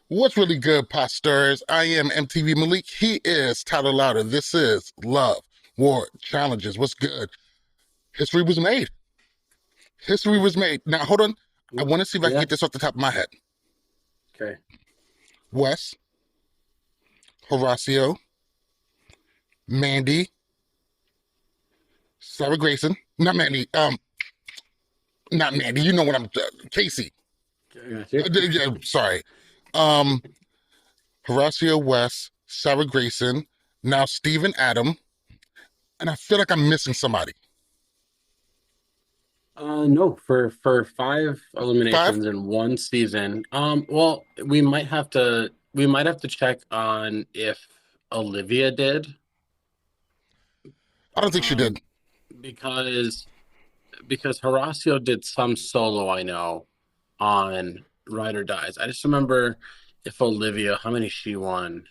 What's really good, pastors? I am MTV Malik. He is Tyler Louder. This is Love, War, Challenges. What's good? History was made. History was made. Now, hold on. I want to see if I can Yeah. get this off the top of my head. Okay. Wes, Horacio, Mandy, Sarah Grayson. Not Mandy. Not Mandy. You know what I'm. Casey. Got you. Yeah, sorry. Um, Horacio, Wes, Sarah Grayson. Now Stephen Adam, and I feel like I'm missing somebody. No, for five Five. eliminations in one season. Well, we might have to check on if Olivia did. I don't think she Um, did. because Horacio did some solo, I know, on Ride or Dies. I just remember if Olivia, how many she won.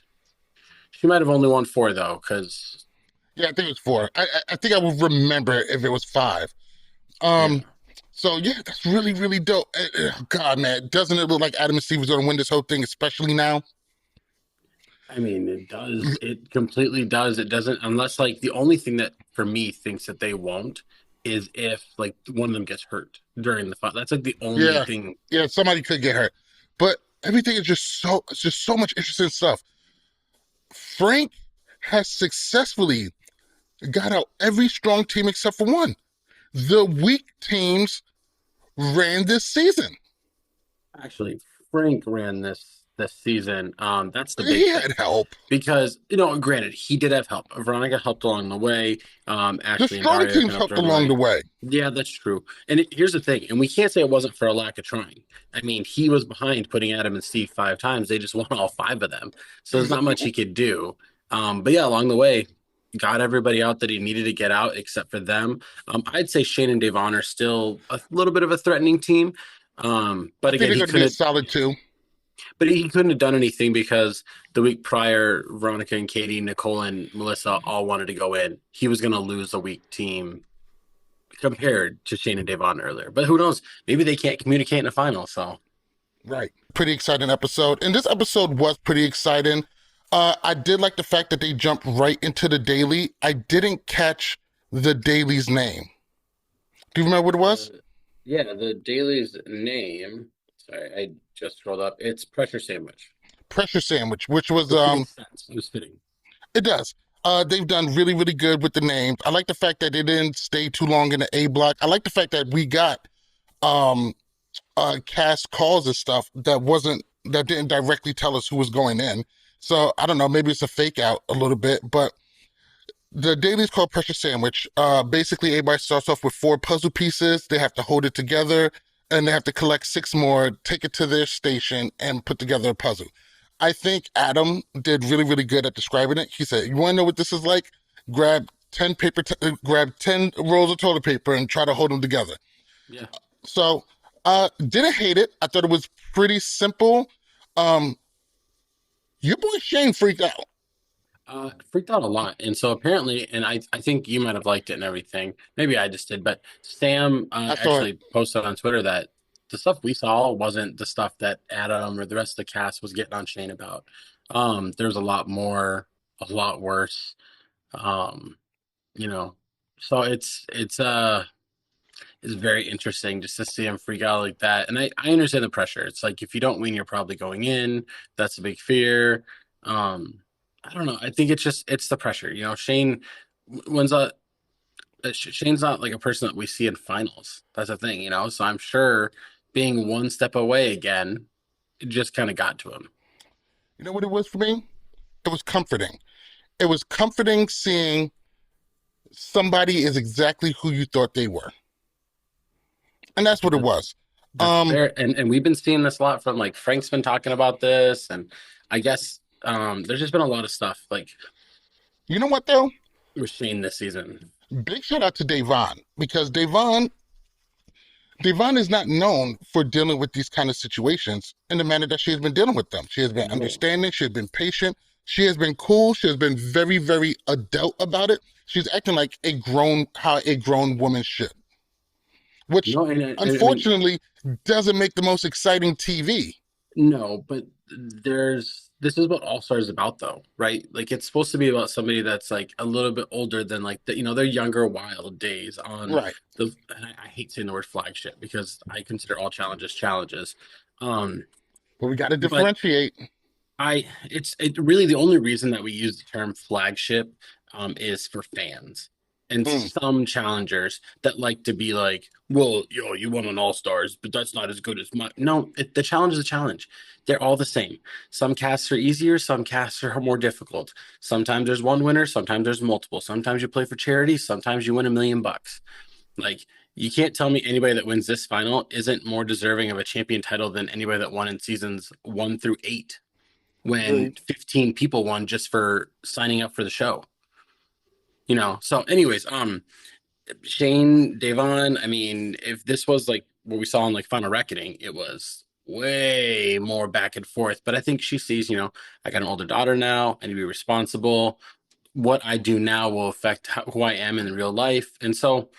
She might have only won four though, because Yeah, I think it was four. I think I would remember if it was five. yeah. Um, so yeah, that's really really dope. God, man, doesn't it look like Adam and Steve was gonna win this whole thing, especially now? I mean, it does. It completely does. It doesn't, unless like the only thing that for me thinks that they won't is if like one of them gets hurt during the fight. That's like the only Yeah, thing. yeah, somebody could get hurt, but everything is it's just so much interesting stuff. Frank has successfully got out every strong team except for one. The weak teams ran this season. Actually, Frank ran this season. That's the big He thing had help. because granted, he did have help. Veronica helped along the way. The Ashley and strong Daria teams helped helped along the along way. the way. Yeah, that's true. And here's the thing, and we can't say it wasn't for a lack of trying. I mean, he was behind putting Adam and Steve five times. They just won all five of them. So there's not much he could do. But yeah, along the way, got everybody out that he needed to get out except for them. I'd say Shane and Devon are still a little bit of a threatening team. I But think again, they're going to be a solid two. he couldn't have done anything because the week prior, Veronica and Katie, Nicole and Melissa all wanted to go in. He was going to lose a weak team compared to Shane and Devon earlier. But who knows? Maybe they can't communicate in a final. So Right. Pretty exciting episode. And this episode was pretty exciting. I did like the fact that they jumped right into the daily. I didn't catch the daily's name. Do you remember what it was? yeah, the Daily's name. Sorry, I just scrolled up. It's Pressure Sandwich, Pressure Sandwich, which was which makes sense. It was fitting. it does. They've done really, really good with the names. I like the fact that they didn't stay too long in the A block. I like the fact that we got um cast calls and stuff that didn't directly tell us who was going in. So I don't know, maybe it's a fake out a little bit, but the daily is called Pressure Sandwich. Basically, everybody starts off with four puzzle pieces. They have to hold it together, and they have to collect six more, take it to their station, and put together a puzzle. I think Adam did really, really good at describing it. He said, "You want to know what this is like? Grab grab 10 rolls of toilet paper, and try to hold them together." Yeah. So, didn't hate it. I thought it was pretty simple. Um, your boy Shane freaked out. Freaked out a lot. And so apparently, and I think you might have liked it and everything. Maybe I just did, but Sam I thought, actually posted on Twitter that the stuff we saw wasn't the stuff that Adam or the rest of the cast was getting on Shane about. There's a lot more, a lot worse. Um, you know, so it's very interesting just to see him freak out like that. And I understand the pressure. It's like if you don't win, you're probably going in. That's a big fear. I don't know. I think it's the pressure. Shane when's Shane's not like a person that we see in finals. That's the thing. So I'm sure being one step away again, it just kind of got to him. you know what it was for me? It was comforting. It was comforting seeing somebody is exactly who you thought they were. And that's what it That, was. that's Um, fair. And we've been seeing this a lot from like Frank's been talking about this, and I guess there's just been a lot of stuff like you know what though? with Shane this season. Big shout out to Devon because Devon is not known for dealing with these kind of situations in the manner that she has been dealing with them. She has been No. understanding, she has been patient, she has been cool, she has been very, very adult about it. She's acting like how a grown woman should, which No, and I mean, unfortunately doesn't make the most exciting TV. No, but this is what All Stars is about though, right? Like it's supposed to be about somebody that's like a little bit older than like their younger wild days on Right. and I hate saying the word flagship because I consider all challenges challenges. Um, But we got to but differentiate. it really the only reason that we use the term flagship is for fans and Mm, some challengers that like to be like, well, yo, you won an All Stars, but that's not as good as my. No, the challenge is a challenge. They're all the same. Some casts are easier, some casts are more difficult. Sometimes there's one winner, sometimes there's multiple. Sometimes you play for charity, sometimes you win $1 million. Like you can't tell me anybody that wins this final isn't more deserving of a champion title than anybody that won in seasons 1 through 8 when agreed. 15 people won just for signing up for the show. So anyways, Shane, Devon, I mean, if this was like what we saw in like Final Reckoning, it was way more back and forth. But I think she sees, I got an older daughter now. I need to be responsible. What I do now will affect who I am in real life. And so,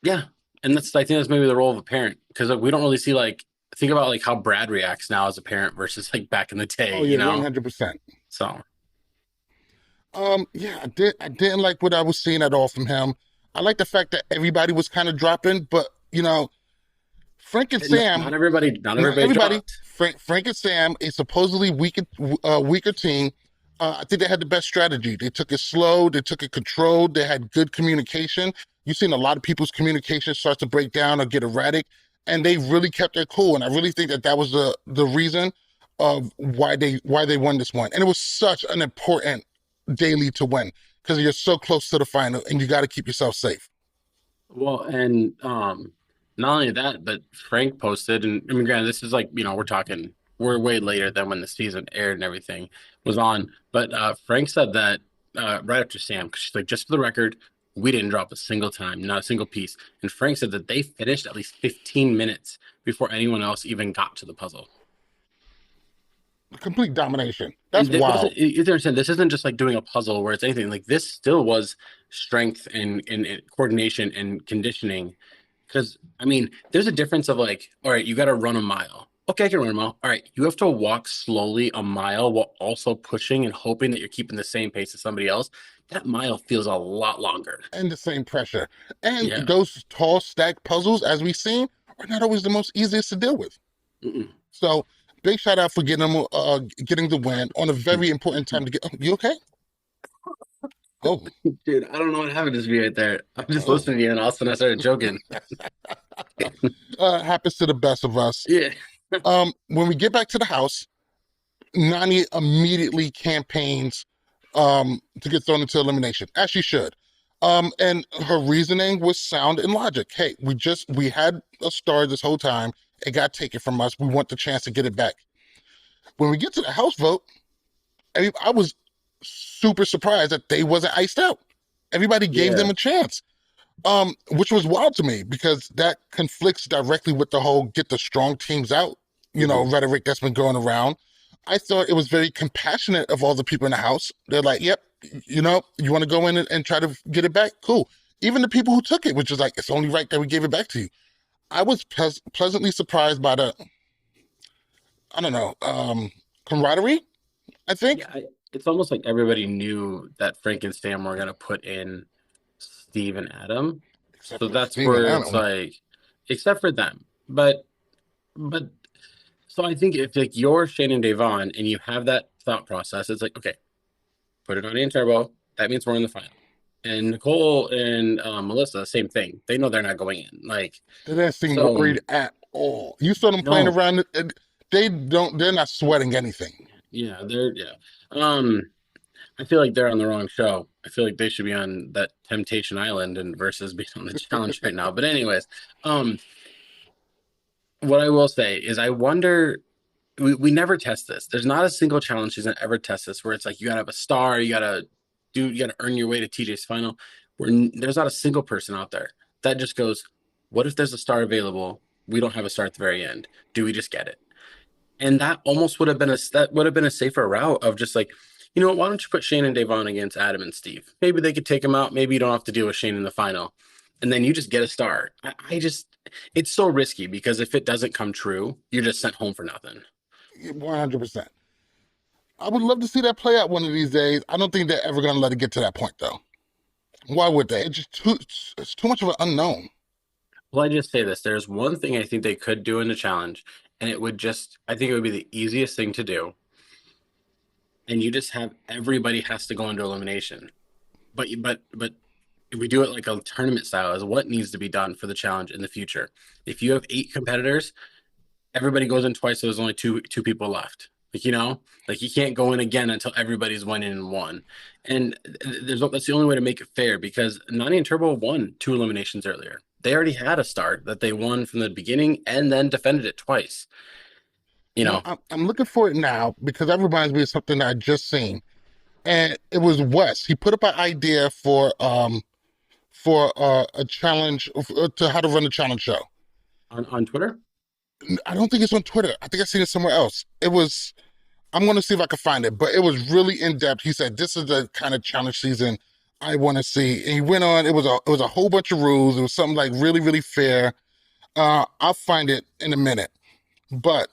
yeah. And I think that's maybe the role of a parent because like, we don't really see like, think about like how Brad reacts now as a parent versus like back in the day, Oh yeah, 100%. So, Yeah, I didn't like what I was seeing at all from him. I like the fact that everybody was kind of dropping, but Frank and and Sam, not everybody everybody. dropped. Frank and Sam, a supposedly weaker team. I think they had the best strategy. They took it slow. They took it controlled. They had good communication. You've seen a lot of people's communication start to break down or get erratic, and they really kept their cool. And I really think that that was the reason of why they won this one. And it was such an important daily to win because you're so close to the final, and you got to keep yourself safe. Well, and not only that, but Frank posted, and I mean, granted, this is like, we're way later than when the season aired and everything was on. But Frank said that right after Sam, because she's like, just for the record, we didn't drop a single time, not a single piece. And Frank said that they finished at least 15 minutes before anyone else even got to the puzzle. Complete domination. That's And it wasn't, wild. you understand, this isn't just like doing a puzzle where it's anything like this still was strength and coordination and conditioning. Because, I mean, there's a difference of like, all right, you got to run a mile. Okay, I can run a mile. All right, you have to walk slowly a mile while also pushing and hoping that you're keeping the same pace as somebody else. That mile feels a lot longer. And the same pressure. And Yeah. those tall stack puzzles, as we've seen, are not always the most easiest to deal with. Mm-mm. So big shout out for getting the win on a very important time to get. Oh, you okay? Oh, Dude, I don't know what happened to me right there. I'm just oh. listening to you, and all of a sudden I started joking. Happens to the best of us. Yeah. When we get back to the house, Nany immediately campaigns to get thrown into elimination, as she should. And her reasoning was sound and logic. Hey, we had a star this whole time. It got taken from us. We want the chance to get it back. When we get to the house vote, I was super surprised that they wasn't iced out. Everybody gave them Yeah. a chance, which was wild to me because that conflicts directly with the whole "get the strong teams out" Mhm. rhetoric that's been going around. I thought it was very compassionate of all the people in the house. They're like, "Yep, you want to go in and try to get it back? Cool." Even the people who took it, which is like, it's only right that we gave it back to you. I was pleasantly surprised by the, I don't know, camaraderie. I think, Yeah, it's almost like everybody knew that Frank and Sam were gonna put in Steve and Adam. except So for that's Steven where it's Adam. like, except for them. But so I think if like you're Shane Devon and you have that thought process, it's like, okay, put it on Nany Turbo. That means we're in the final. And Nicole and Melissa, same thing. They know they're not going in. Like, They didn't seem so worried at all. You saw them playing no, around. They're not sweating anything. yeah. Um, I feel like they're on the wrong show. I feel like they should be on that Temptation Island and versus being on the challenge right now. But anyways, um, what I will say is I wonder we never test this. There's not a single challenge season that ever tests this where it's like you gotta have a star, you gotta earn your way to TJ's final. There's not a single person out there that just goes, what if there's a star available? We don't have a star at the very end. Do we just get it? And that almost would have been a safer route of just like, why don't you put Shane and Devon against Adam and Steve? Maybe they could take them out. Maybe you don't have to deal with Shane in the final. And then you just get a star. I just It's so risky because if it doesn't come true, you're just sent home for nothing. 100%. I would love to see that play out one of these days. I don't think they're ever going to let it get to that point, though. Why would they? It's too much of an unknown. Well, I just say this. There's one thing I think they could do in the challenge, and it would just, I think it would be the easiest thing to do. And you just have everybody has to go into elimination. But if we do it like a tournament style, is what needs to be done for the challenge in the future. If you have 8 competitors, everybody goes in twice, so there's only two people left. Like like you can't go in again until everybody's went in one. And that's the only way to make it fair because Nany and Turbo won 2 eliminations earlier. They already had a start that they won from the beginning and then defended it twice. You You know, know, I'm looking for it now because that reminds me of something that I just seen, and it was Wes. He put up an idea for a challenge to how to run a challenge show. on Twitter. I don't think it's on Twitter. I think I seen it somewhere else. It was. I'm going to see if I can find it, but it was really in depth. He said, "This is the kind of challenge season I want to see." And he went on. It was a whole bunch of rules. It was something like really really fair. I'll find it in a minute. But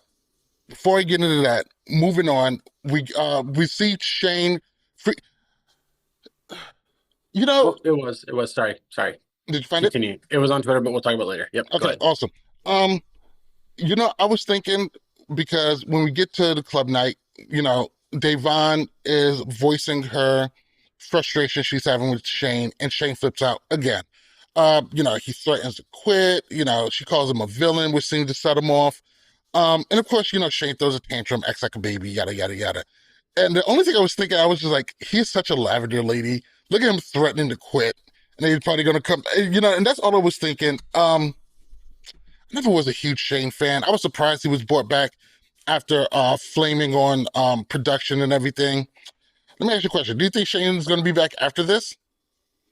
before I get into that, moving on, we see Shane. Free, you know, Oh, it was. Sorry. did you find it? Continue. It was on Twitter, but we'll talk about it later. Yep. Go Okay, ahead. awesome. Um, I was thinking because when we get to the club night, Devon is voicing her frustration she's having with Shane, and Shane flips out again. He threatens to quit. She calls him a villain, which seems to set him off. And of course, Shane throws a tantrum, acts like a baby, yada yada yada. And the only thing I was thinking, I was just like, he's such a lavender lady. Look at him threatening to quit, and he's probably gonna come. And that's all I was thinking. Never was a huge Shane fan. I was surprised he was brought back after flaming on production and everything. Let me ask you a question. Do you think Shane's going to be back after this?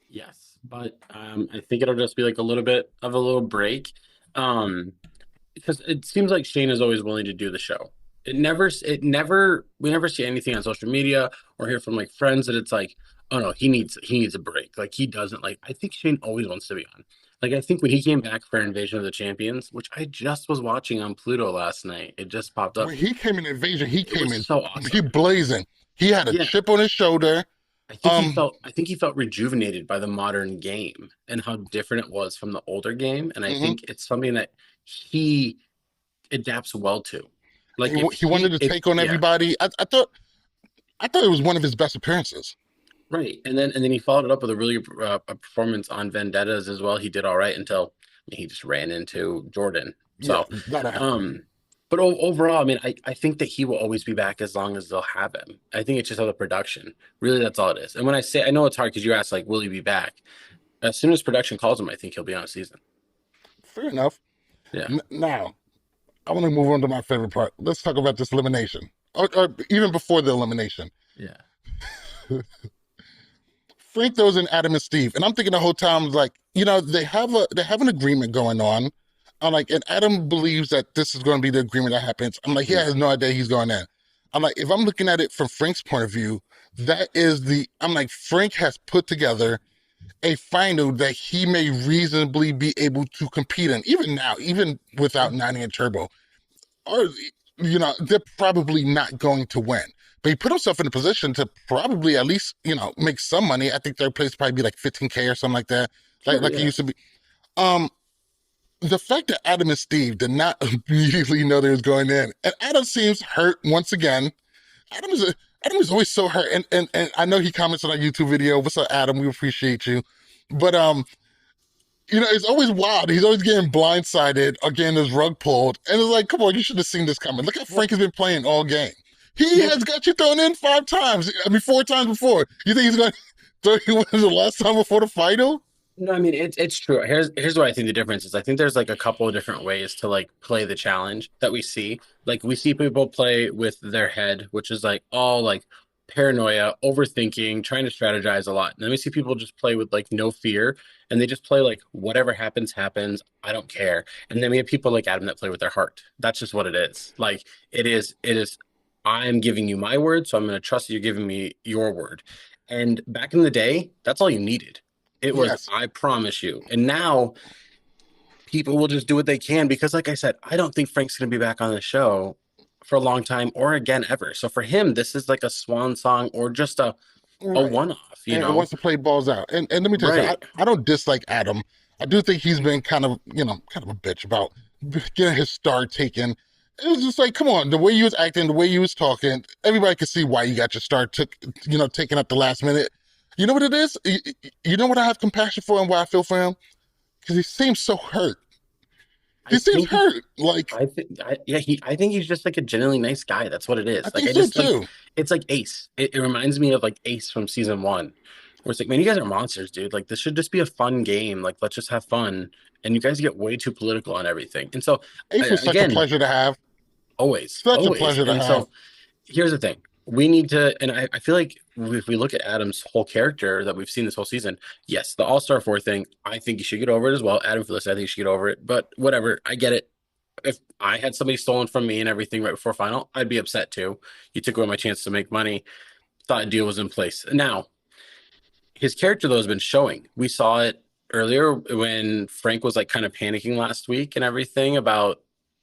Yes, but I think it'll just be like a little bit of a little break. Um, because it seems like Shane is always willing to do the show. We never see anything on social media or hear from like friends that it's like, oh no, he needs a break. Like he doesn't like. I think Shane always wants to be on. Like I think when he came back for Invasion of the Champions, which I just was watching on Pluto last night, it just popped up. When he came in Invasion, he It came was in so he awesome. blazing. He had a Yeah, chip on his shoulder. Um, I think he felt rejuvenated by the modern game and how different it was from the older game. And I mhm. think it's something that he adapts well to. Like He wanted to take on yeah, everybody. I thought it was one of his best appearances. right. And then he followed it up with a really a performance on Vendettas as well. He did all right until he just ran into Jordan. Yeah, So, gotta happen. um, but overall, I mean, I think that he will always be back as long as they'll have him. I think it's just how the production. Really, that's all it is. And when I say, I know it's hard because you asked like, will he be back? As soon as production calls him, I think he'll be on a season. Fair enough. Yeah. Now, I want to move on to my favorite part. Let's talk about this elimination, or even before the elimination. Yeah. Frank throws in Adam and Steve, and I'm thinking the whole time like, they have an agreement going on. I'm like, and Adam believes that this is going to be the agreement that happens. I'm like, he Mhm. has no idea he's going in. I'm like, if I'm looking at it from Frank's point of view, I'm like, Frank has put together a final that he may reasonably be able to compete in, even now, even without Nany and Turbo. Or, they're probably not going to win. But he put himself in a position to probably at least, make some money. I think third place probably be like 15K or something like that, like Sure. like it Yeah. used to be. Um, the fact that Adam and Steve did not immediately know they was going in, and Adam seems hurt once again. Adam is Adam is always so hurt, and I know he comments on our YouTube video. What's up, Adam? We appreciate you, but it's always wild. He's always getting blindsided or getting his rug pulled, and it's like, come on, you should have seen this coming. Look how Well, Frank has been playing all game. He yeah. has got you thrown in 5 times. I mean, 4 times before. You think he's going to throw you in the last time before the final? No, I mean it's true. Here's what I think the difference is. I think there's like a couple of different ways to like play the challenge that we see. Like we see people play with their head, which is like all like paranoia, overthinking, trying to strategize a lot. And then we see people just play with like no fear and they just play like whatever happens, happens. I don't care. And then we have people like Adam that play with their heart. That's just what it is. Like it is I'm giving you my word, so I'm gonna trust that you're giving me your word. And back in the day, that's all you needed. It was, Yes. I promise you. And now people will just do what they can because, like I said, I don't think Frank's going to be back on the show for a long time or again ever. So for him, this is like a swan song or just a Right. one-off, you And know? wants to play balls out. And let me tell you something, Right. I don't dislike Adam. I do think he's been kind of, kind of a bitch about getting his star taken. It was just like, come on, the way you was acting, the way you was talking, everybody could see why you got your star taken up the last minute. You know what it is? You know what I have compassion for and why I feel for him? Because he seems so hurt. I He seems think he, hurt. Like, I think he's just like a genuinely nice guy. That's what it I is. Like, think I so just like, too. it's like Ace. It reminds me of like Ace from season one, where it's like, man, you guys are monsters, dude. Like, this should just be a fun game. Like, let's just have fun. And you guys get way too political on everything. And so, Ace was such a again, pleasure to have. always, Such a always. pleasure to And have. so, here's the thing. We need to, and I feel like if we look at Adam's whole character that we've seen this whole season, yes, the All-Star 4 thing, I think you should get over it as well. Adam Phillips, I think you should get over it. But whatever, I get it. If I had somebody stolen from me and everything right before final, I'd be upset too. You took away my chance to make money. Thought a deal was in place. Now, his character though has been showing. We saw it earlier when Frank was like kind of panicking last week and everything about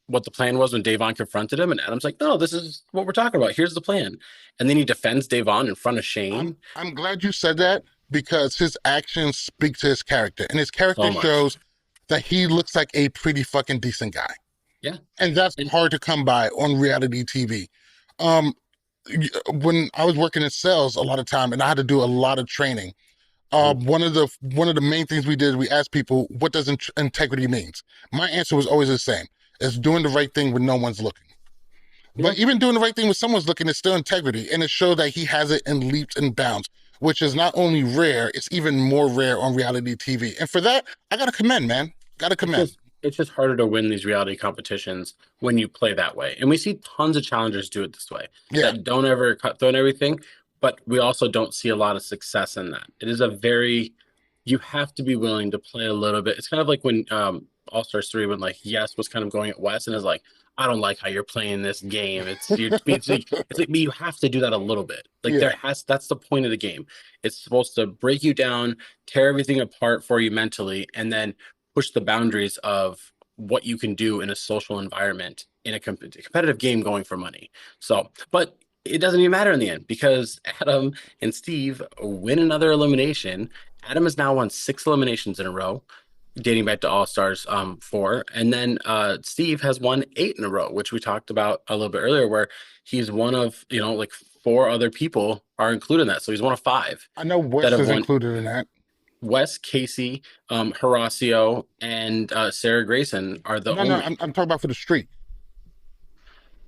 what the plan was when Davon confronted him, and Adam's like, "No, this is what we're talking about. Here's the plan." And then he defends Davon in front of I'm Shane I'm glad you said that because his actions speak to his character, and his so character much. shows that he looks like a pretty fucking decent guy, Yeah, and that's and hard to come by on reality TV. Um, when I was working in sales a lot of time, and I had to do a lot of training. One of the main things we did, we asked people, "What does integrity means?" My answer was always the same: it's doing the right thing when no one's looking. yeah, But even doing the right thing when someone's looking is still integrity, and it showed that he has it in leaps and bounds, which is not only rare, it's even more rare on reality TV. And for that, I gotta commend, man. Gotta it's commend. just it's just harder to win these reality competitions when you play that way. And we see tons of challengers do it this way Yeah, that don't ever cut through and everything, but we also don't see a lot of success in that. It is a very you have to be willing to play a little bit. It's kind of like when All Stars 3 when like Yes was kind of going at West and is like, I don't like how you're playing this game. It's like but you have to do that a little bit. Like yeah. that's the point of the game. It's supposed to break you down, tear everything apart for you mentally, and then push the boundaries of what you can do in a social environment in a competitive game going for money. So, but it doesn't even matter in the end because Adam and Steve win another elimination. Adam has now won 6 eliminations in a row, dating back to All Stars 4, and then Steve has won 8 in a row, which we talked about a little bit earlier, where he's one of like 4 other people are included in that, so he's one of 5 I know that West have is won. included in that. Wes, Casey, Horacio, and Sarah Grayson are the No, no, only. I'm talking about for the streak.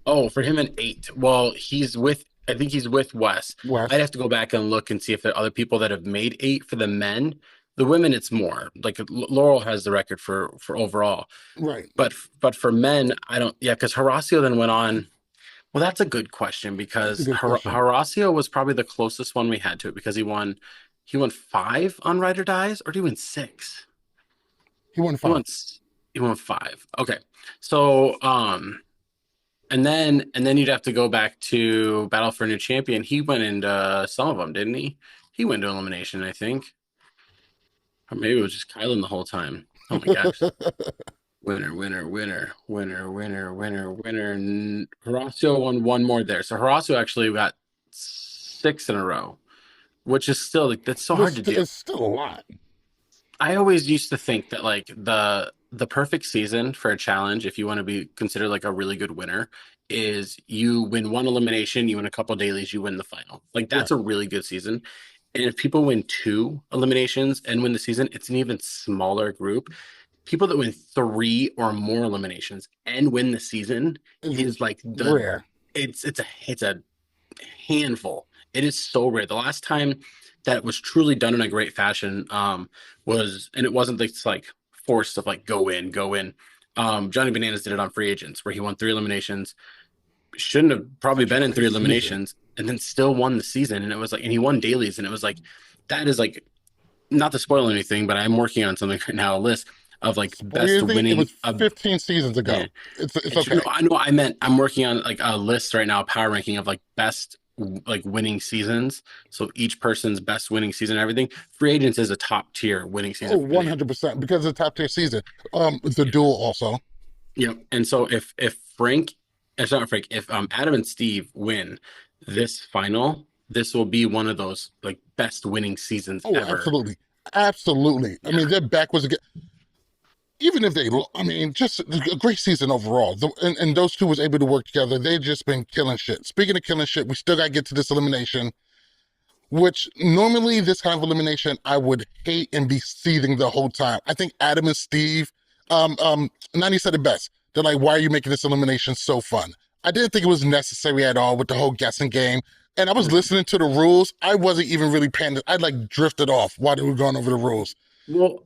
Oh, for him an 8. Well, he's with. I think he's with Wes. I'd West, have to go back and look and see if there are other people that have made 8 for the men. The women, it's more. Like Laurel has the record for overall, right. but for men, I don't. Yeah, because Horacio then went on. Well, that's a good question That's a because good question. Horacio was probably the closest one we had to it because he won 5 on Ride or Dies, or did he win 6? He won He five. won he won 5. Okay. So and then you'd have to go back to Battle for a New Champion. He went into some of them, didn't he? He went to elimination, I think. Or maybe it was just Kylan the whole time. Oh my gosh. Winner, winner, winner, winner, winner, winner, winner. Horacio won one more there. So Horacio actually got 6 in a row, which is still like that's so But hard to do. it's still a lot. I always used to think that like the perfect season for a challenge, if you want to be considered like a really good winner, is you win one elimination, you win a couple dailies, you win the final. Like Right. that's a really good season. And if people win 2 eliminations and win the season, it's an even smaller group. People that win 3 or more eliminations and win the season It's is like the rare. it's a handful. It is so rare. The last time that it was truly done in a great fashion was, and it wasn't like forced of like go in, go in. Johnny Bananas did it on Free Agents where he won 3 eliminations. Shouldn't have probably Such a been in three great season. eliminations, and then still won the season. And it was like, and he won dailies, and it was like that is like not to spoil anything, but I'm working on something right now, a list of like Spoil best anything? It winning was of 15 seasons yeah. ago. It's No, okay. I know. I meant I'm working on like a list right now, a power ranking of like best like winning seasons. So each person's best winning season and everything. Free agents is a top tier winning Oh, season for any. 100%, because of the top tier season. The duel also. Yep. And so if Frank, it's not Frank, if Adam and Steve win this final, this will be one of those like best winning seasons Oh, ever. absolutely. Absolutely. I Yeah. mean, their back was again, even if they, I mean, just a great season overall. And those two was able to work together. They've just been killing shit. Speaking of killing shit, we still got to get to this elimination, which normally this kind of elimination I would hate and be seething the whole time. I think Adam and Steve, Nany said it best. They're like, why are you making this elimination so fun? I didn't think it was necessary at all with the whole guessing game. And I was Mhm. listening to the rules. I wasn't even really paying. I like drifted off while they were going over the rules. Well,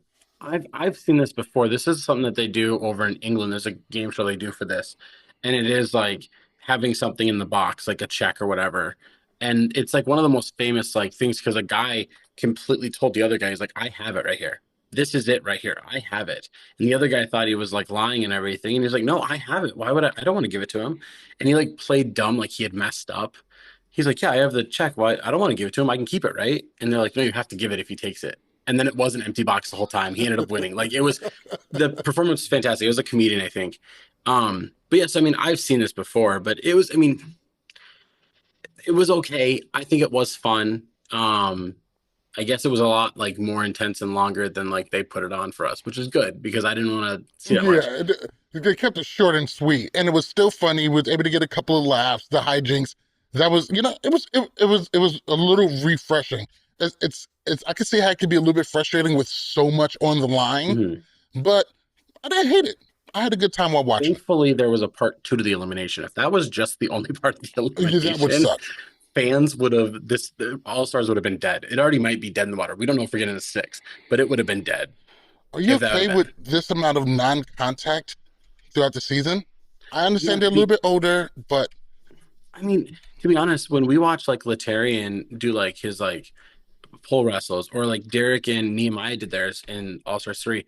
I've seen this before. This is something that they do over in England. There's a game show they do for this, and it is like having something in the box, like a check or whatever. And it's like one of the most famous like things because a guy completely told the other guy, he's like, "I have it right here. This is it right here. I have it." And the other guy thought he was like lying and everything, and he's like, "No, I have it. Why would I? I don't want to give it to him." And he like played dumb, like he had messed up. He's like, "Yeah, I have the check. Why? I don't want to give it to him. I can keep it, right?" And they're like, "No, you have to give it if he takes it." And then it was an empty box the whole time. He ended up winning. Like it was the performance was fantastic. It was a comedian, I think. But yes, I mean, I've seen this before, but it was, I mean, it was okay. I think it was fun. I guess it was a lot like more intense and longer than like they put it on for us, which is good because I didn't want to see that much. Yeah, they kept it short and sweet, and it was still funny. He was able to get a couple of laughs. The hijinks, that was, it was a little refreshing. It's I could see how it could be a little bit frustrating with so much on the line, Mhm. but I didn't hate it. I had a good time while watching it. Thankfully, there was a part two to the elimination. If that was just the only part of the Yeah, that would elimination, suck. fans would have this All Stars would have been dead. It already might be dead in the water. We don't know if we're getting a six, but it would have been dead Are you if that would okay have with been. this amount of non-contact throughout the season? I Yeah, understand they're a little bit older, but I mean, to be honest, when we watch like Letarian do like his like pole wrestles or like Derek and Nehemiah did theirs in All Stars 3,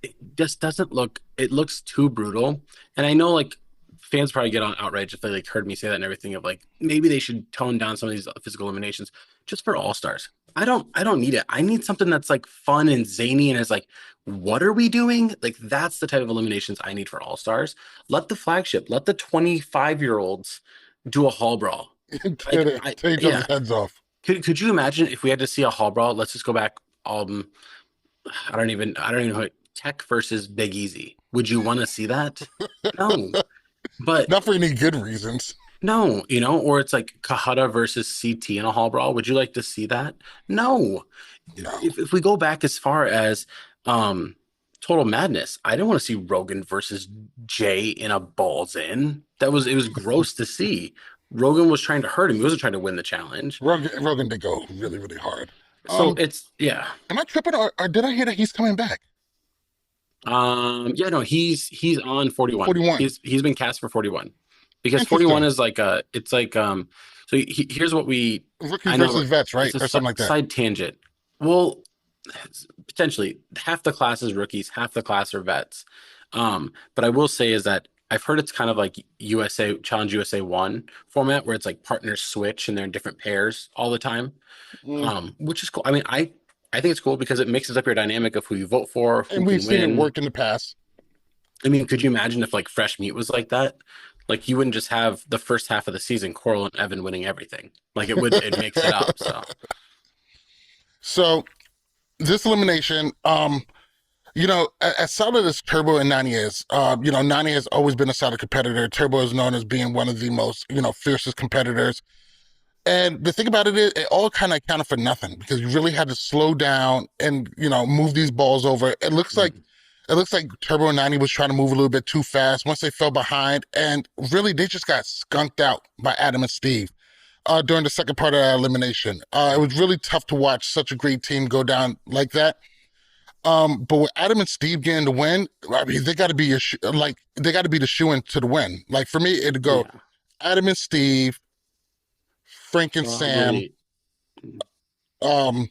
it just doesn't look, it looks too brutal. And I know like fans probably get on outrage if they like heard me say that and everything of like maybe they should tone down some of these physical eliminations just for All Stars. I don't need it. I need something that's like fun and zany and is like, what are we doing? Like that's the type of eliminations I need for All Stars. Let the flagship, let the 25-year-olds do a hall brawl. Like take each other's yeah. heads off. Could you imagine if we had to see a hall brawl? Let's just go back. I don't even know Tech versus Big Easy. Would you want to see that? No. But Not for any good reasons. no, or it's like Kahada versus CT in a hall brawl. Would you like to see that? No. No. If we go back as far as um Total Madness, I don't want to see Rogan versus Jay in a balls in. It was gross to see. Rogan was trying to hurt him. He wasn't trying to win the challenge. Rogan did go really, really hard. So it's yeah. Am I tripping, or did I hear that he's coming back? Yeah, no, he's on 41. 41. He's been cast for 41 because 41 Interesting. is like it's like so here's what we Rookies I know versus vets, right? it's a Or something like that. side tangent. Well, potentially half the class is rookies, half the class are vets. But I will say is that I've heard it's kind of like USA Challenge USA 1 format where it's like partners switch and they're in different pairs all the time. Mm. Which is cool. I mean, I think it's cool because it mixes up your dynamic of who you vote for, who And we've can seen it win. work in the past. I mean, could you imagine if like fresh meat was like that? Like you wouldn't just have the first half of the season Coral and Evan winning everything. Like it makes it up. So So this elimination, as solid as Turbo and Nany is, Nany has always been a solid competitor. Turbo is known as being one of the most, fiercest competitors. And the thing about it is, it all kind of accounted for nothing because you really had to slow down and move these balls over. It looks like Turbo and Nany was trying to move a little bit too fast once they fell behind, and really they just got skunked out by Adam and Steve during the second part of that elimination. It was really tough to watch such a great team go down like that. But with Adam and Steve getting the win, I mean, they got to be they got to be the shoe in to the win. Like for me, it'd go yeah, Adam and Steve, Frank and Sam, probably um,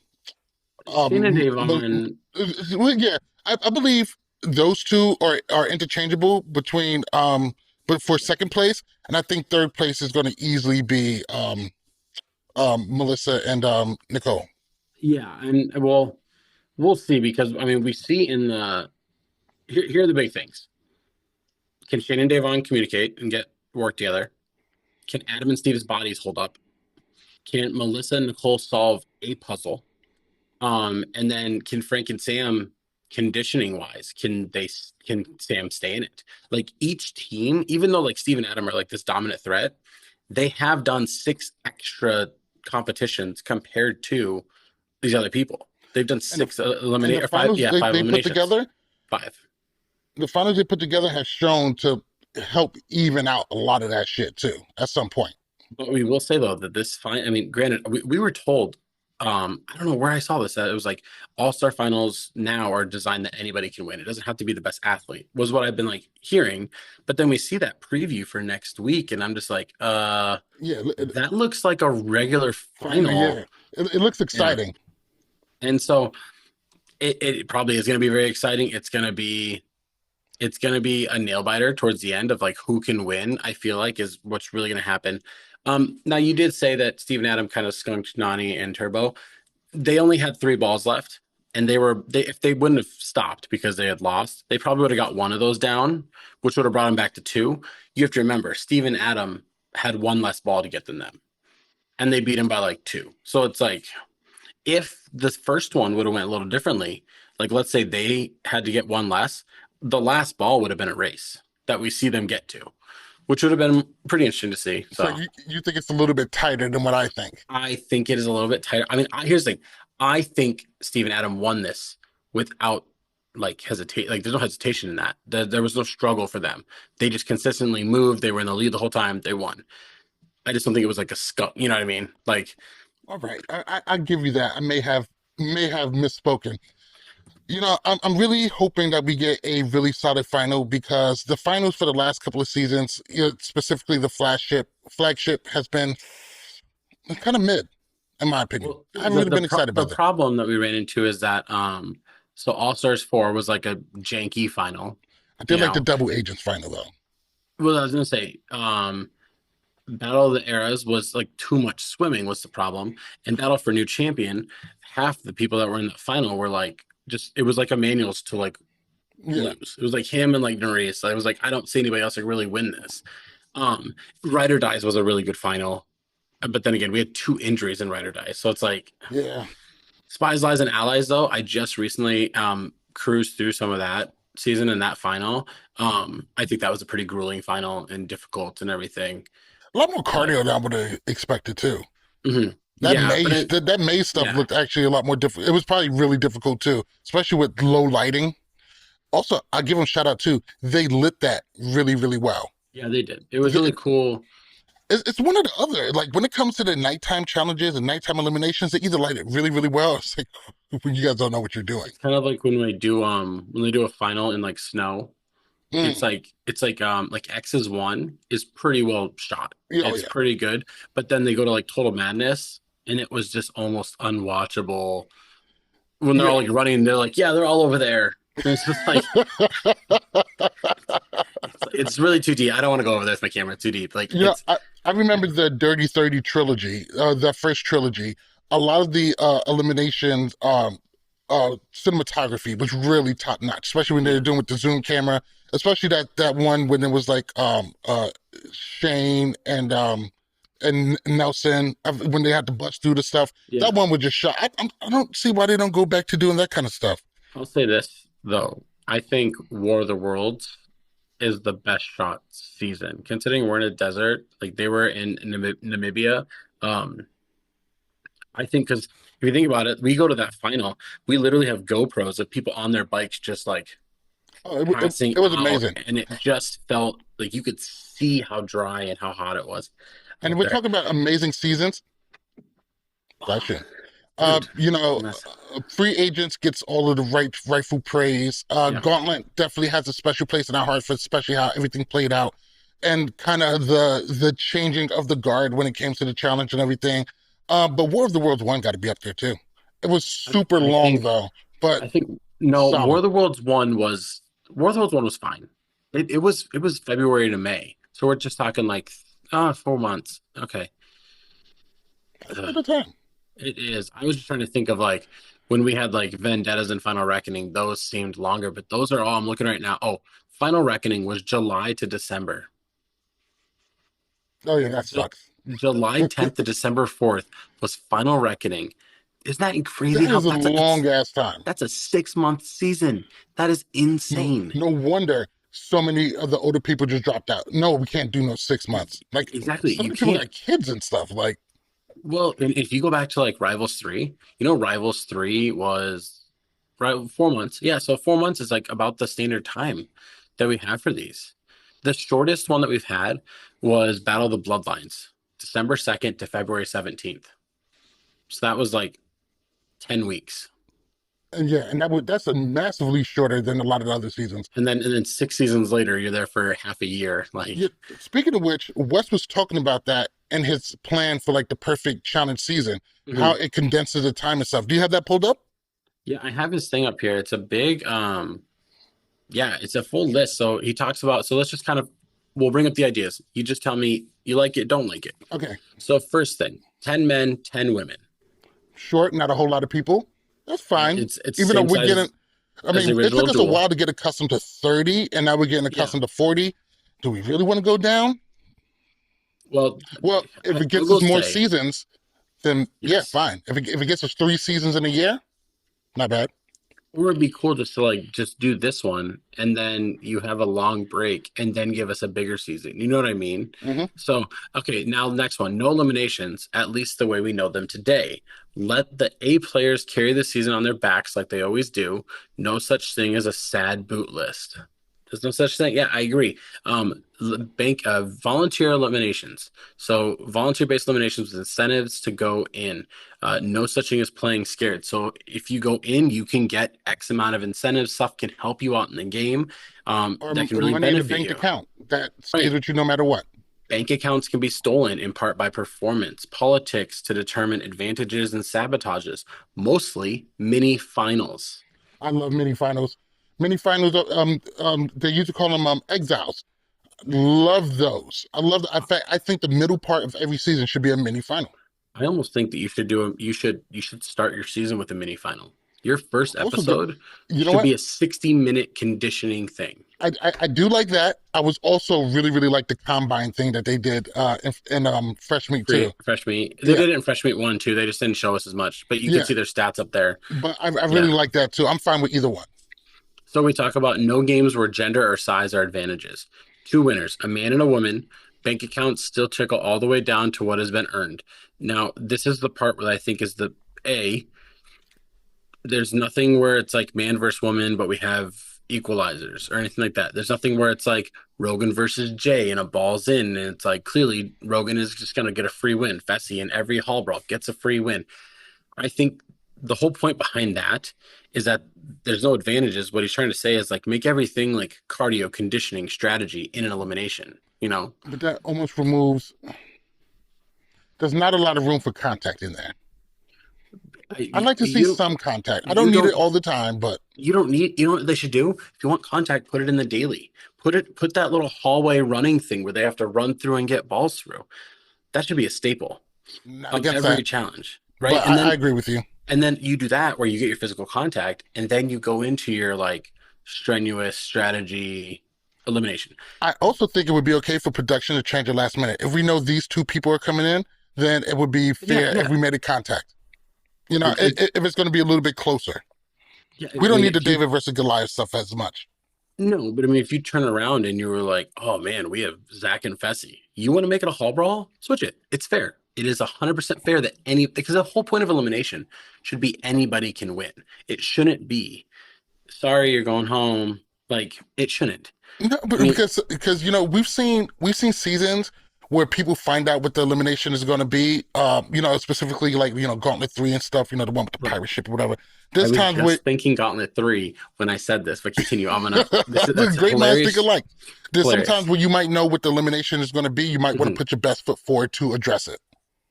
Shayna well, Devon. yeah, I believe those two are interchangeable between but for second place, and I think third place is going to easily be Melissa and Nicole. Yeah, and we'll see because I mean we see in the here are the big things. Can Shane and Devon communicate and get work together? Can Adam and Steve's bodies hold up? Can Melissa and Nicole solve a puzzle? And then can Frank and Sam, conditioning wise, can Sam stay in it? Like each team, even though like Steve and Adam are like this dominant threat, they have done six extra competitions compared to these other people. They've done And the six and the eliminate or five, finals yeah, five they put eliminations. together, Five. the finals they put together has shown to help even out a lot of that shit too. At some point, But we will say though that this fine, I mean, granted, we were told, I don't know where I saw this, that it was like all-star finals now are designed that anybody can win. It doesn't have to be the best athlete, was what I've been like hearing. But then we see that preview for next week, and I'm just like, yeah, that looks like a regular final, final. yeah, it looks Yeah. exciting. And so it probably is gonna be very exciting. It's going to be a nail biter towards the end of like who can win, I feel like is what's really going to happen. Now you did say that Steven Adam kind of skunked Nany and Turbo. They only had three balls left, and they if they wouldn't have stopped because they had lost, they probably would have got one of those down, which would have brought them back to two. You have to remember, Steven Adam had one less ball to get than them, and they beat him by like two. So it's like if the first one would have went a little differently, like let's say they had to get one less, the last ball would have been a race that we see them get to, which would have been pretty interesting to see. So So you think it's a little bit tighter than what I think? I think it is a little bit tighter. I mean, here's the thing. I think Steven Adam won this without like hesitate. Like there's no hesitation in that. There was no struggle for them. They just consistently moved. They were in the lead the whole time. They won. I just don't think it was like a skull. You know what I mean? Like, All right, I give you that. I may have misspoken. You know, I'm really hoping that we get a really solid final because the finals for the last couple of seasons, you know, specifically the flagship has been kind of mid, in my opinion. well, I haven't really been excited the about that. problem that we ran into is that so All Stars 4 was like a janky final, I you did like the know. double agents final though. Well, I was gonna say, Battle of the Eras was like too much swimming was the problem, and Battle for New Champion, half the people that were in the final were like just it was like a manuals to like Yeah, lose. It was like him and like Norris. I was like, I don't see anybody else like really win this. Um, Ride or Dies was a really good final, but then again, we had two injuries in Ride or Dies, so it's like yeah. Spies, Lies, and Allies, though, I just recently cruised through some of that season and that final. I think that was a pretty grueling final and difficult and everything. A lot more But cardio than I would have expected too. That yeah, maze, that maze stuff yeah, looked actually a lot more difficult. It was probably really difficult too, especially with low lighting. Also, I give them shout out too. They lit that really, really well. yeah, they did. It was really cool. It's one or the other. Like when it comes to the nighttime challenges and nighttime eliminations, they either light it really, really well. It's like you guys don't know what you're doing. It's kind of like when they do a final in like snow. Mm. Like X's one is pretty well shot. Yeah, oh It's yeah, pretty good, but then they go to like Total Madness, and it was just almost unwatchable when they're all yeah. like running. They're like, yeah, they're all over there. And it's just like it's really too deep. I don't want to go over there with my camera. It's too deep. Like You know, it's I remember the Dirty 30 trilogy, the first trilogy. A lot of the eliminations, cinematography was really top notch, especially when they were yeah, doing with the zoom camera. Especially that one when it was like Shane and Nelson when they had to bust through the stuff. That yeah. one was just shot. I don't see why they don't go back to doing that kind of stuff. I'll say this though. I think War of the Worlds is the best shot season, considering we're in a desert. Like they were in Namibia. Um, I think because if you think about it, we go to that final, we literally have GoPros of people on their bikes just like Oh, passing it was out, amazing. and it just felt like you could see how dry and how hot it was And out we're there. talking about amazing seasons. Bless you. Dude, You know, mess. free agents gets all of the rightful praise. Yeah, Gauntlet definitely has a special place in our hearts for especially how everything played out, and kind of the changing of the guard when it came to the challenge and everything. But War of the Worlds one got to be up there too. It was I, super I long think though, but I think no, solid. War of the Worlds one was fine. It was February to May, so we're just talking like 4 months. Okay, That's a bit of time. It is. I was just trying to think of like when we had like Vendettas and Final Reckoning, those seemed longer, but those are all I'm looking right now. Oh, Final Reckoning was July to December. Oh yeah, that Ju- sucks. July 10th to December 4th was Final Reckoning. Isn't that crazy That how is a long ass time. that's a 6 month season? That is No, insane. no wonder so many of the older people just dropped out. No, we can't do no 6 months. Like Exactly. some of You the people can't. got kids and stuff. Like, Well, and if you go back to like Rivals 3, Rivals 3 was right 4 months. Yeah, so 4 months is like about the standard time that we have for these. The shortest one that we've had was Battle of the Bloodlines, December 2nd to February 17th. So that was like 10 weeks. and yeah, and that's a massively shorter than a lot of the other seasons. And then 6 seasons later, you're there for half a year. Yeah, Like, speaking of which, Wes was talking about that and his plan for like the perfect challenge season, how mhm. it condenses the time and stuff. Do you have that pulled up? Yeah, I have his thing up here. It's a big yeah, it's a full list. So he talks about, so let's just kind of, we'll bring up the ideas. You just tell me you like it, don't like it. Okay, So first thing, 10 men, 10 women. short, not a whole lot of people. That's fine. It's Even though same we're getting, size I as the mean, it original took us a duel. while to get accustomed to 30, and now we're getting Yeah. accustomed to 40. Do we really want to go down? Well, Well, if it I gets us will more say, seasons, then yeah, yes. fine. If it gets us 3 seasons in a year, not bad. Or it'd be cool just to like just do this one and then you have a long break and then give us a bigger season. You know what I mean? Hmm. So, okay, now next one. No eliminations, at least the way we know them today. Let the A players carry the season on their backs like they always do. No such thing as a sad boot list. There's no such thing. Yeah, I agree. Bank volunteer eliminations. So volunteer-based eliminations with incentives to go in. No such thing as playing scared. So if you go in, you can get X amount of incentives. Stuff can help you out in the game. Or That can really money in a benefit bank you. account that stays Right. with you no matter what. Bank accounts can be stolen in part by performance, politics to determine advantages and sabotages. Mostly mini finals. I love mini finals. Mini finals, they used to call them exiles. Love those. I love. In fact, I think the middle part of every season should be a mini final. I almost think that you should do a, you should start your season with a mini final. Your first Also, good. episode You know should what? be a 60-minute conditioning thing. I do like that. I was also really like the combine thing that they did in Fresh Meat too. Fresh meat. They Yeah, did it in fresh meat one too. They just didn't show us as much, but you could yeah. see their stats up there. But I really Yeah. like that too. I'm fine with either one. So we talk about no games where gender or size are advantages. Two winners, a man and a woman. Bank accounts still trickle all the way down to what has been earned. Now, this is the part where I think is the A. There's nothing where it's like man versus woman, but we have equalizers or anything like that. There's nothing where it's like Rogan versus Jay and a ball's in, and it's like clearly Rogan is just going to get a free win. Fessy in every hall brawl gets a free win. I think the whole point behind that is that there's no advantages. What he's trying to say is like make everything like cardio conditioning strategy in an elimination. You know, But that almost removes. There's not a lot of room for contact in there. I'd like to see you some contact. I don't you need it don't all the time, but you don't need, you know what they should do? If you want contact, put it in the daily. Put that little hallway running thing where they have to run through and get balls through. That should be a staple not of against every that. challenge, right? But I agree with you. And then you do that where you get your physical contact, and then you go into your like strenuous strategy elimination. I also think it would be okay for production to change at last minute. If we know these two people are coming in, then it would be Yeah, fair if yeah. we made a contact. You know, if it's going to be a little bit closer, Yeah, we I don't mean, need the if you David versus Goliath stuff as much. no, but I mean, if you turn around and you were like, "Oh man, we have Zach and Fessy," you want to make it a hall brawl? Switch it. It's fair. It is 100% fair that any because the whole point of elimination should be anybody can win. It shouldn't be sorry you're going home. Like it shouldn't. No, I mean, because you know we've seen seasons where people find out what the elimination is going to be. You know, specifically like Gauntlet 3 and stuff. You know, the one with the right. pirate ship or whatever. I There's was times where just thinking Gauntlet 3 when I said this, but continue. I'm gonna this is the that's great minds think hilarious. alike. There's sometimes Hilarious. where you might know what the elimination is going to be. You might want to Mhm. put your best foot forward to address it,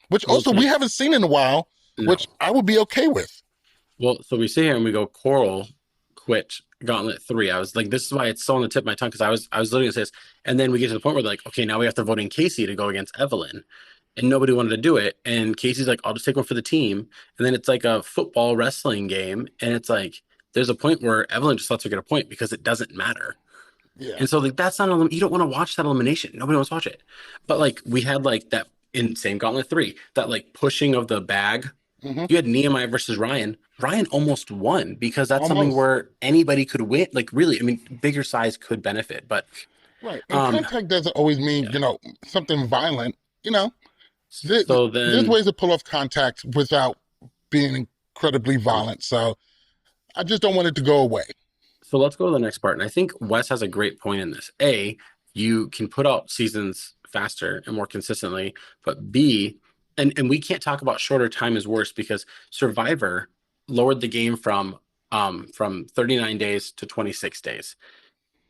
which Well, also can we I haven't seen in a while, which no. I would be okay with. Well, so we sit here and we go Coral quit Gauntlet 3. I was like, this is why it's so on the tip of my tongue because I was literally gonna say this. And then we get to the point where like, okay, now we have to vote in Casey to go against Evelyn. and nobody wanted to do it. And Casey's like, I'll just take one for the team. And then it's like a football wrestling game, and it's like there's a point where Evelyn just lets her get a point because it doesn't matter. Yeah. And so like that's not you don't want to watch that elimination. Nobody wants to watch it. But like we had like that in same Gauntlet 3, that like pushing of the bag. Hmm. You had Nehemiah versus Ryan. Ryan almost won because that's something Almost. where anybody could win. Like really, I mean, bigger size could benefit. But Right. And um contact doesn't always mean, yeah. something violent. You know, there, So there's then ways to pull off contact without being incredibly violent. So I just don't want it to go away. So let's go to the next part. And I think Wes has a great point in this. A, you can put out seasons faster and more consistently, but B, and we can't talk about shorter time is worse because Survivor lowered the game from 39 days to 26 days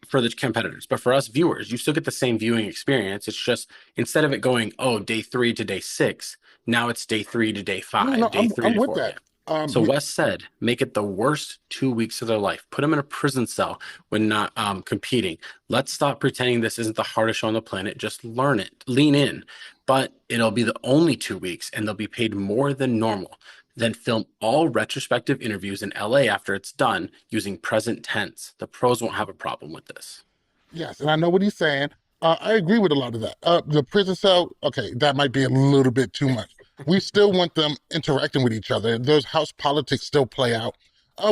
for the competitors. But for us viewers, you still get the same viewing experience. It's just instead of it going, oh, day 3 to day 6, now it's day 3 to day No, 5, no, day 3 I'm to with 4. Yeah. that. So We, Wes said, make it the worst 2 weeks of their life. Put them in a prison cell when not competing. Let's stop pretending this isn't the hardest show on the planet. Just learn it, lean in. But it'll be the only 2 weeks, and they'll be paid more than normal. Then film all retrospective interviews in LA after it's done using present tense. The pros won't have a problem with this. yes, and I know what he's saying. I agree with a lot of that. The prison cell, okay, that might be a little bit too much. We still want them interacting with each other. Those house politics still play out.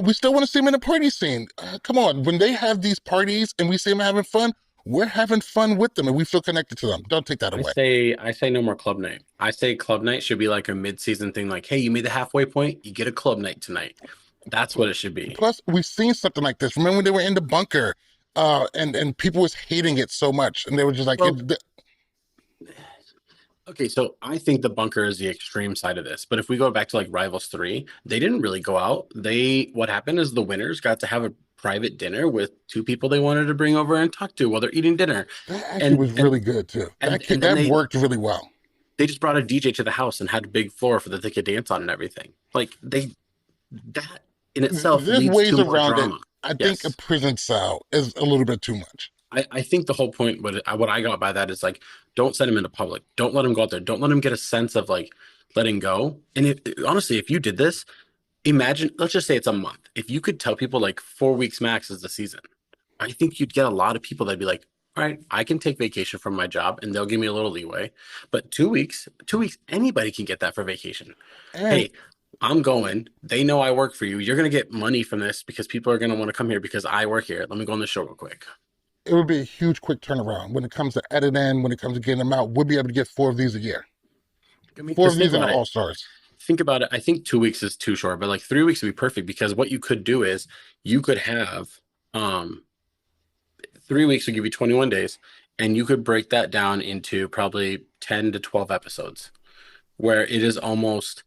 We still want to see them in a party scene. Come on, when they have these parties and we see them having fun, we're having fun with them and we feel connected to them. Don't take that away. I say no more club night. I say club night should be like a mid-season thing, like, hey, you made the halfway point, you get a club night tonight. That's what it should be. Plus, we've seen something like this. Remember when they were in the bunker, and people was hating it so much, and they were just like, Well, okay, so I think the bunker is the extreme side of this. But if we go back to like Rivals 3, they didn't really go out. What happened is the winners got to have a private dinner with two people they wanted to bring over and talk to while they're eating dinner. that actually And was really good too. and then That worked really well. they just brought a DJ to the house and had a big floor for that they could dance on and everything. Like that in itself There's leads to ways more around it. drama. I think a Yes. prison cell is a little bit too much. I think the whole point, what I got by that is like, don't send him into public. Don't let him go out there. Don't let him get a sense of like letting go. And honestly, if you did this, imagine, let's just say it's a month. If you could tell people like 4 weeks max is the season, I think you'd get a lot of people that'd be like, all right, I can take vacation from my job and they'll give me a little leeway. But 2 weeks, 2 weeks, anybody can get that for vacation. And Hey, I'm going. They know I work for you. You're going to get money from this because people are going to want to come here because I work here. Let me go on the show real quick. it would be a huge quick turnaround when it comes to editing, when it comes to getting them out. We'll be able to get 4 of these a year. I mean, Four because of think these in the about it. All Stars. Think about it. I think 2 weeks is too short, but like 3 weeks would be perfect because what you could do is you could have um 3 weeks would give you 21 days, and you could break that down into probably 10 to 12 episodes where it is almost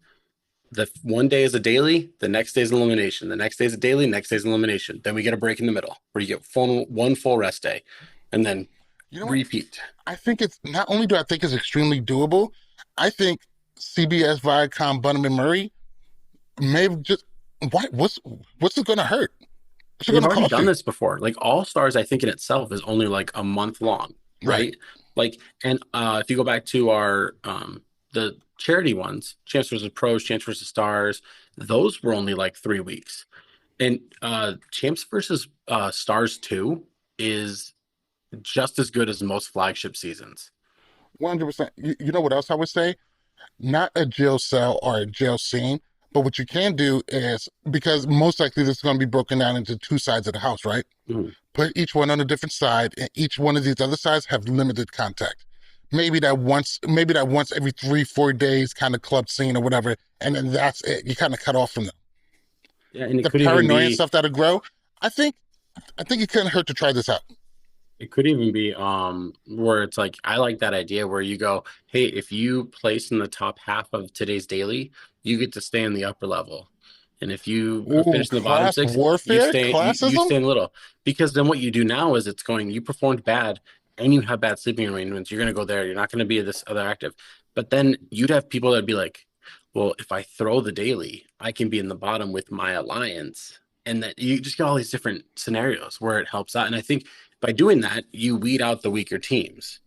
the one day is a daily, the next day is an elimination, the next day is a daily, next day is an elimination. Then we get a break in the middle where you get one full rest day and then You know what? repeat. I think it's not only do I think it's extremely doable, I think CBS, Viacom, Bunham and Murray may have just what's it going to hurt? What's it going They've to already cost done you? this before. Like All Stars, I think in itself is only like a month long, Right. right? Like, and if you go back to our the charity ones, Champs versus Pros, Champs versus Stars, those were only like 3 weeks. And Champs versus Stars 2 is just as good as most flagship seasons. 100%. You know what else I would say? Not a jail cell or a jail scene, but what you can do is because most likely this is going to be broken down into two sides of the house, right? Mhm. Put each one on a different side, and each one of these other sides have limited contact. Maybe that once every 3, 4 days kind of club scene or whatever, and then that's it. You kind of cut off from them. Yeah, and The paranoia and stuff that'll grow. I think I think it couldn't hurt to try this out. it could even be where it's like I like that idea where you go, hey, if you place in the top half of today's daily, you get to stay in the upper level. And if you Ooh, finish in the bottom class six, you warfare, stay you classism. stay in little. Because then what you do now is it's going, you performed bad and you have bad sleeping arrangements. You're gonna go there. You're not gonna be this other active. But then you'd have people that'd be like, well, if I throw the daily, I can be in the bottom with my alliance. And that you just get all these different scenarios where it helps out. And I think by doing that, you weed out the weaker teams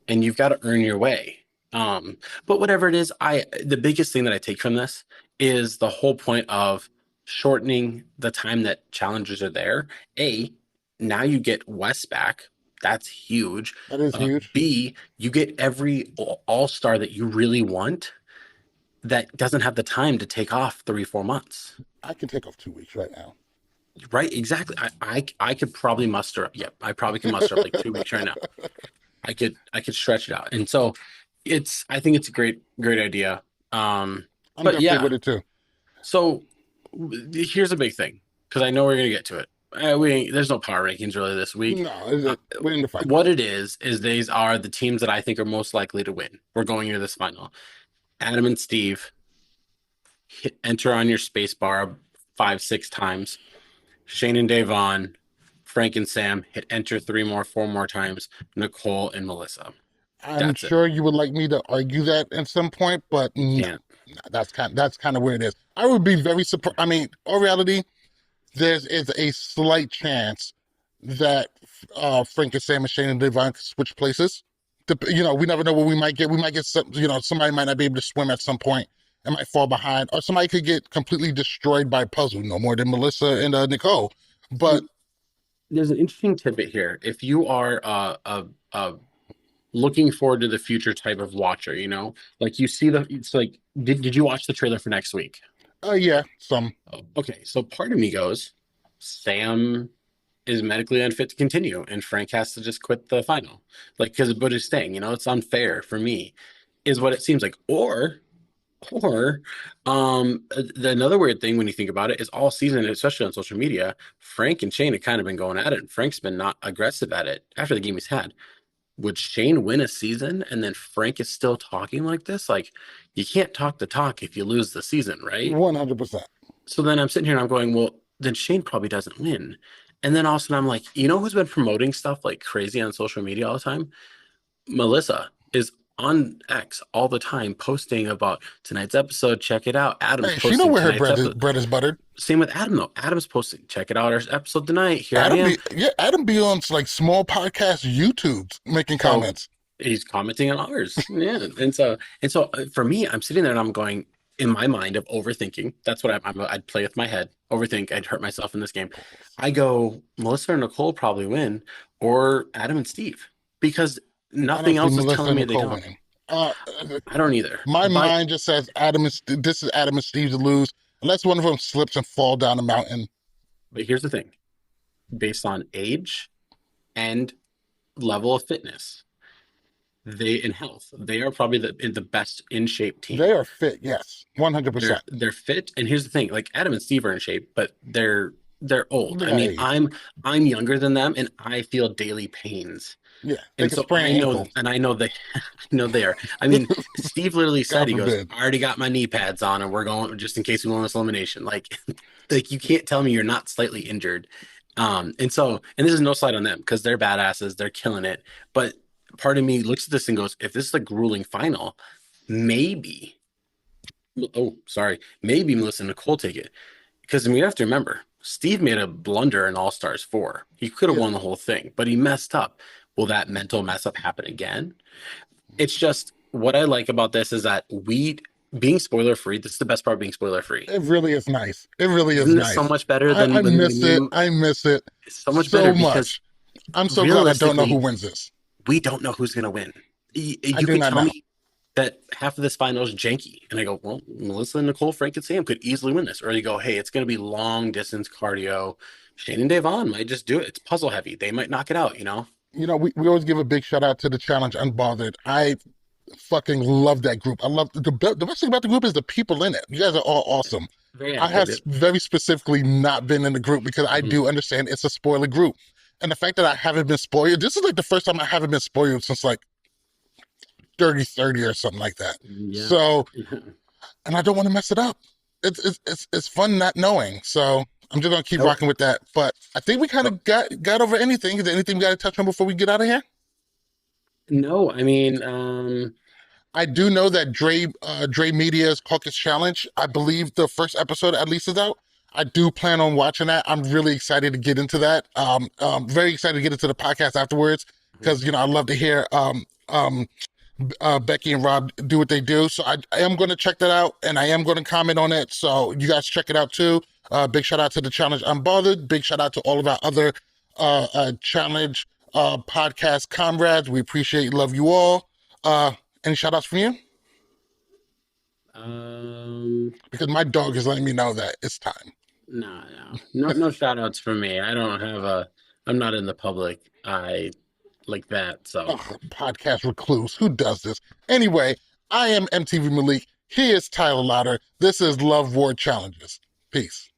and you've got to earn your way. Um, but whatever it is, the biggest thing that I take from this is the whole point of shortening the time that challengers are there. A, now you get Wes back. That's huge. That is huge. B, you get every all-star that you really want that doesn't have the time to take off 3, 4 months. I can take off 2 weeks right now. Right? Exactly. I could probably muster up. Yep, I probably can muster up like 2 weeks right now. I could stretch it out. And so I think it's a great idea. I'm But definitely yeah, with it too. so here's a big thing because I know we're gonna get to it. There's no power rankings really this week. No, Uh, we're in the fight. what it is these are the teams that I think are most likely to win. We're going into this final. Adam and Steve enter on your space bar 5, 6 times. Shane and Davon, Frank and Sam hit enter 3 more, 4 more times. Nicole and Melissa. I'm That's it. sure you would like me to argue that at some point, but You no, can't. no, that's kind of where it is. I would be very surprised. I mean, in reality, there is a slight chance that Frank and Sam and Shane and Devon could switch places. We never know what we might get. We might get some. Somebody might not be able to swim at some point and might fall behind, or somebody could get completely destroyed by a puzzle. No more than Melissa and Nicole. But There's an interesting tidbit here. If you are a looking forward to the future type of watcher, like it's like, did you watch the trailer for next week? yeah, some. Oh, okay, so part of me goes, Sam is medically unfit to continue, and Frank has to just quit the final, like because Bud is staying. It's unfair for me, is what it seems like. Another weird thing when you think about it is all season, especially on social media, Frank and Shane have kind of been going at it, and Frank's been not aggressive at it after the game he's had. Would Shane win a season and then Frank is still talking like this? Like, you can't talk the talk if you lose the season, right? 100%. So then I'm sitting here and I'm going, well, then Shane probably doesn't win. And then all of a sudden I'm like, who's been promoting stuff like crazy on social media all the time? Melissa is on X all the time posting about tonight's episode. Check it out. Adam's Hey, she know posting where her tonight's bread is, episode. bread is buttered. Same with Adam though. Adam's posting. Check it out. Our episode tonight. Here I am. Adam be on like small podcast YouTubes making So comments. he's commenting on ours. Yeah. And so for me, I'm sitting there and I'm going in my mind of overthinking. That's what I'd play with my head. Overthink. I'd hurt myself in this game. I go, Melissa and Nicole probably win, or Adam and Steve, because I don't nothing see else is Melissa telling and me they Nicole don't. winning. I don't either. My But mind just says this is Adam and Steve to lose, unless one of them slips and fall down a mountain. but here's the thing: based on age and level of fitness, and health, they are probably the best in shape team. They are fit, yes, They're 100%. they're fit, and here's the thing: like Adam and Steve are in shape, but they're old. They I got mean, age. I'm younger than them, and I feel daily pains. Yeah, they And can so sprain I know, ankles. and I know they, I know they are. I mean, Steve literally said, God he goes, forbid. "I already got my knee pads on, and we're going just in case we win this elimination." Like you can't tell me you're not slightly injured. And this is no slight on them because they're badasses, they're killing it. But part of me looks at this and goes, if this is a grueling final, maybe, oh, sorry, maybe Melissa and Nicole take it. Because I mean, you have to remember, Steve made a blunder in All Stars 4. He could have Yeah, won the whole thing, but he messed up. Will that mental mess up happen again? It's just what I like about this is that being spoiler free, this is the best part of being spoiler free. it really is nice. It really is Isn't this so nice. much better I, than I miss when it. you, I miss it it's so much better so because much. I'm so glad I don't know who realistically, wins this. we don't know who's going to win. I You do could not tell know. me that half of this final is janky. And I go, well, Melissa, Nicole, Frank, and Sam could easily win this. Or you go, hey, it's going to be long distance cardio. Shane and Devon might just do it. It's puzzle heavy. They might knock it out. We always give a big shout out to the challenge Unbothered. I fucking love that group. I love the best thing about the group is the people in it. You guys are all awesome. Very I have active. very specifically not been in the group because I Mhm. do understand it's a spoiler group. And the fact that I haven't been spoiled, this is like the first time I haven't been spoiled since like 30 or something like that. Yeah. So, and I don't want to mess it up. It's fun not knowing. So I'm just gonna keep Nope. rocking with that. But I think we kind of got over anything. Is there anything we got to touch on before we get out of here? No, I mean, I do know that Dre Media's Caucus Challenge, I believe the first episode at least is out. I do plan on watching that. I'm really excited to get into that. Very excited to get into the podcast afterwards because I love to hear Becky and Rob do what they do. So I am going to check that out and I am going to comment on it. So you guys check it out too. Big shout out to the Challenge Unbothered. Big shout out to all of our other Challenge podcast comrades. We appreciate, love you all. Any shout outs from you? Um, Because my dog is letting me know that it's time. no shout outs for me. I don't have a, I'm not in the public eye like that. So Oh, podcast recluse. Who does this? Anyway, I am MTV Malik. He is Tyler Lauder. This is Love War Challenges. Peace.